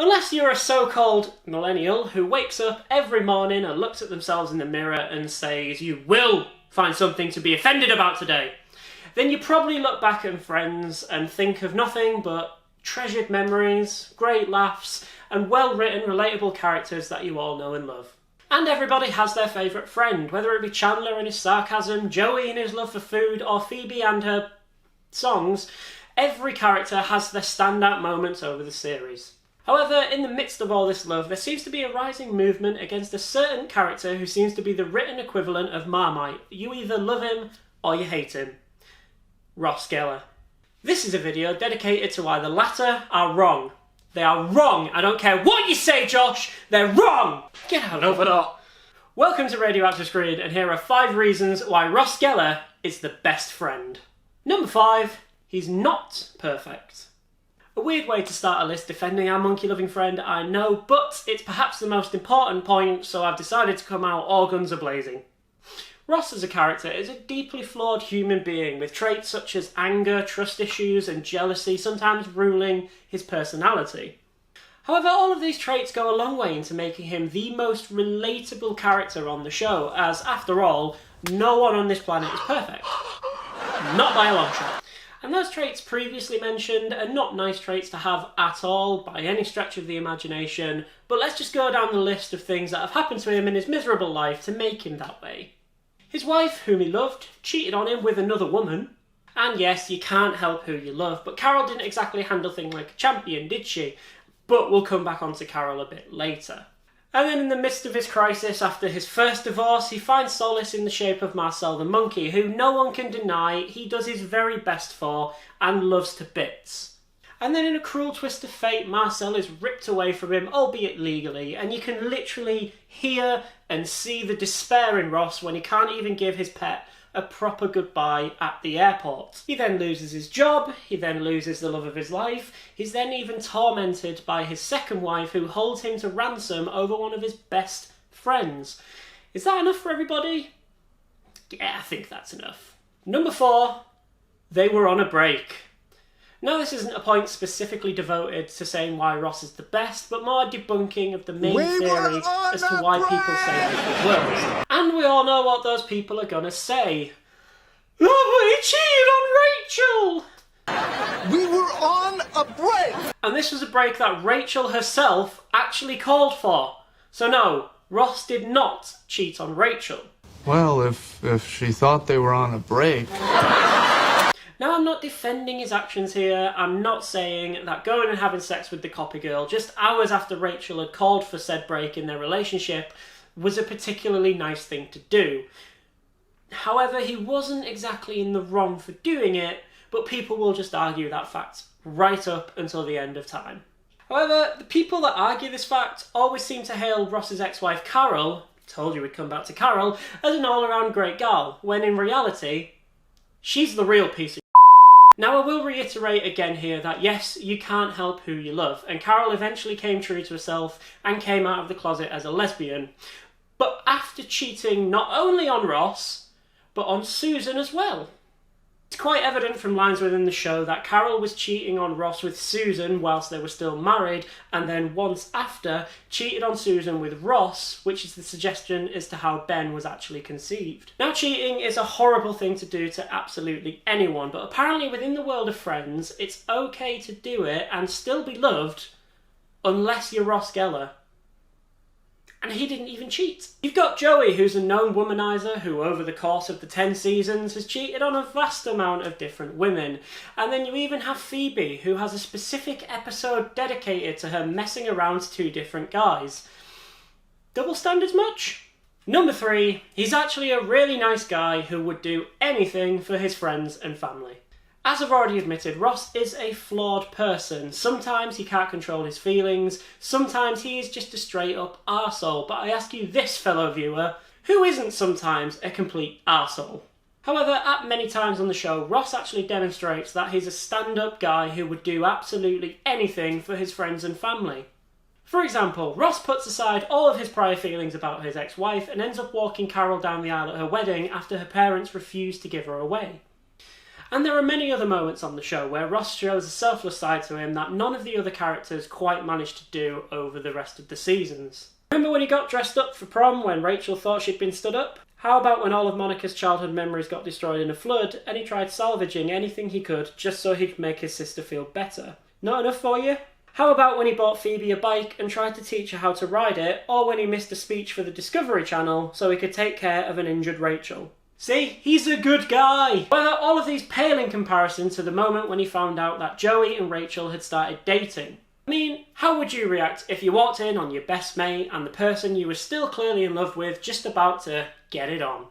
Unless you're a so-called millennial who wakes up every morning and looks at themselves in the mirror and says, "You will find something to be offended about today," then you probably look back at Friends and think of nothing but treasured memories, great laughs, and well-written, relatable characters that you all know and love. And everybody has their favourite friend, whether it be Chandler and his sarcasm, Joey and his love for food, or Phoebe and her songs. Every character has their standout moments over the series. However, in the midst of all this love, there seems to be a rising movement against a certain character who seems to be the written equivalent of Marmite. You either love him or you hate him. Ross Gellar. This is a video dedicated to why the latter are wrong. They are wrong. I don't care what you say, Josh. They're wrong. Get out over there. Welcome to Radioactive Screen, and here are 5 reasons why Ross Gellar is the best friend. Number 5. He's not perfect. A weird way to start a list defending our monkey-loving friend, I know, but it's perhaps the most important point, so I've decided to come out all guns a-blazing. Ross as a character is a deeply flawed human being with traits such as anger, trust issues, and jealousy sometimes ruling his personality. However, all of these traits go a long way into making him the most relatable character on the show, as, after all, no one on this planet is perfect. Not by a long shot. And those traits previously mentioned are not nice traits to have at all, by any stretch of the imagination, but let's just go down the list of things that have happened to him in his miserable life to make him that way. His wife, whom he loved, cheated on him with another woman. And yes, you can't help who you love, but Carol didn't exactly handle things like a champion, did she? But we'll come back onto Carol a bit later. And then in the midst of his crisis after his first divorce, he finds solace in the shape of Marcel the monkey, who no one can deny he does his very best for and loves to bits. And then in a cruel twist of fate, Marcel is ripped away from him, albeit legally, and you can literally hear and see the despair in Ross when he can't even give his pet a proper goodbye at the airport. He then loses his job, he then loses the love of his life, he's then even tormented by his second wife who holds him to ransom over one of his best friends. Is that enough for everybody? Yeah, I think that's enough. Number 4, they were on a break. Now, this isn't a point specifically devoted to saying why Ross is the best, but more debunking of the main theory as to why people say he's the worst. And we all know what those people are gonna say. Oh, but he cheated on Rachel! We were on a break! And this was a break that Rachel herself actually called for. So no, Ross did not cheat on Rachel. Well, if she thought they were on a break... Now, I'm not defending his actions here. I'm not saying that going and having sex with the copy girl just hours after Rachel had called for said break in their relationship was a particularly nice thing to do. However, he wasn't exactly in the wrong for doing it, but people will just argue that fact right up until the end of time. However, the people that argue this fact always seem to hail Ross's ex-wife Carol, told you we'd come back to Carol, as an all-around great gal, when in reality, she's the real piece of Now, I will reiterate again here that yes, you can't help who you love, and Carol eventually came true to herself and came out of the closet as a lesbian. But after cheating not only on Ross, but on Susan as well. It's quite evident from lines within the show that Carol was cheating on Ross with Susan whilst they were still married, and then once after, cheated on Susan with Ross, which is the suggestion as to how Ben was actually conceived. Now, cheating is a horrible thing to do to absolutely anyone, but apparently within the world of Friends, it's okay to do it and still be loved, unless you're Ross Gellar. And he didn't even cheat. You've got Joey, who's a known womanizer who over the course of the 10 seasons has cheated on a vast amount of different women. And then you even have Phoebe, who has a specific episode dedicated to her messing around 2 different guys. Double standards much? Number 3, he's actually a really nice guy who would do anything for his friends and family. As I've already admitted, Ross is a flawed person. Sometimes he can't control his feelings, sometimes he is just a straight up arsehole. But I ask you this, fellow viewer, who isn't sometimes a complete arsehole? However, at many times on the show, Ross actually demonstrates that he's a stand-up guy who would do absolutely anything for his friends and family. For example, Ross puts aside all of his prior feelings about his ex-wife and ends up walking Carol down the aisle at her wedding after her parents refused to give her away. And there are many other moments on the show where Ross shows a selfless side to him that none of the other characters quite managed to do over the rest of the seasons. Remember when he got dressed up for prom when Rachel thought she'd been stood up? How about when all of Monica's childhood memories got destroyed in a flood and he tried salvaging anything he could just so he could make his sister feel better? Not enough for you? How about when he bought Phoebe a bike and tried to teach her how to ride it, or when he missed a speech for the Discovery Channel so he could take care of an injured Rachel? See, he's a good guy! Well, all of these pale in comparison to the moment when he found out that Joey and Rachel had started dating. I mean, how would you react if you walked in on your best mate and the person you were still clearly in love with just about to get it on?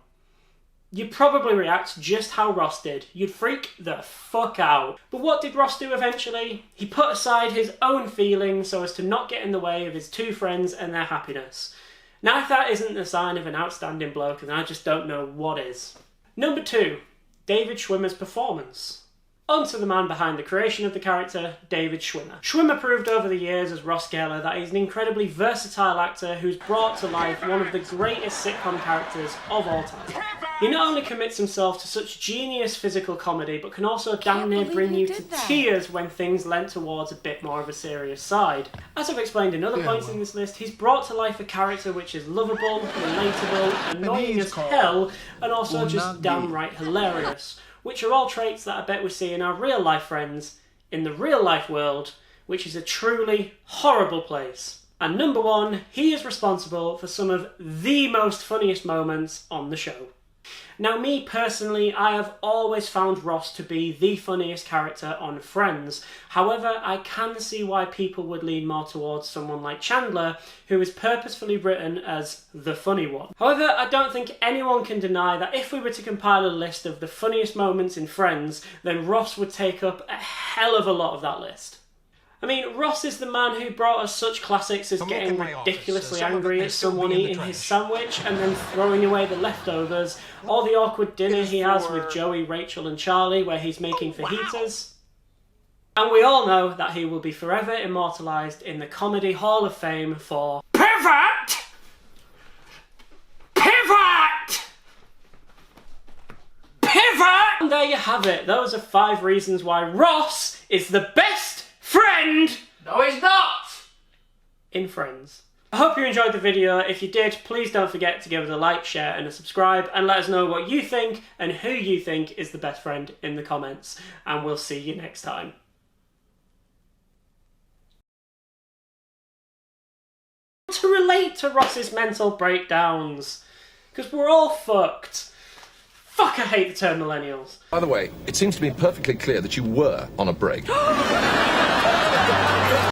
You'd probably react just how Ross did. You'd freak the fuck out. But what did Ross do eventually? He put aside his own feelings so as to not get in the way of his two friends and their happiness. Now if that isn't a sign of an outstanding bloke, then I just don't know what is. Number 2, David Schwimmer's performance. On to the man behind the creation of the character, David Schwimmer. Schwimmer proved over the years as Ross Gellar that he's an incredibly versatile actor who's brought to life one of the greatest sitcom characters of all time. He not only commits himself to such genius physical comedy, but can also damn near bring you to tears when things lent towards a bit more of a serious side. As I've explained in other points in this list, he's brought to life a character which is lovable, relatable, annoying as hell, and also just downright hilarious. Which are all traits that I bet we see in our real life friends, in the real life world, which is a truly horrible place. And number 1, he is responsible for some of the most funniest moments on the show. Now me personally, I have always found Ross to be the funniest character on Friends. However, I can see why people would lean more towards someone like Chandler, who is purposefully written as the funny one. However, I don't think anyone can deny that if we were to compile a list of the funniest moments in Friends, then Ross would take up a hell of a lot of that list. I mean, Ross is the man who brought us such classics as getting ridiculously angry at someone eating his sandwich and then throwing away the leftovers, or the awkward dinner he has with Joey, Rachel and Charlie where he's making fajitas. And we all know that he will be forever immortalised in the Comedy Hall of Fame for PIVOT! PIVOT! PIVOT! And there you have it. Those are 5 reasons why Ross is the best friend! No, he's not! In Friends. I hope you enjoyed the video. If you did, please don't forget to give it a like, share and a subscribe, and let us know what you think and who you think is the best friend in the comments. And we'll see you next time. To relate to Ross's mental breakdowns, because we're all fucked. Fuck, I hate the term millennials. By the way, it seems to be perfectly clear that you were on a break.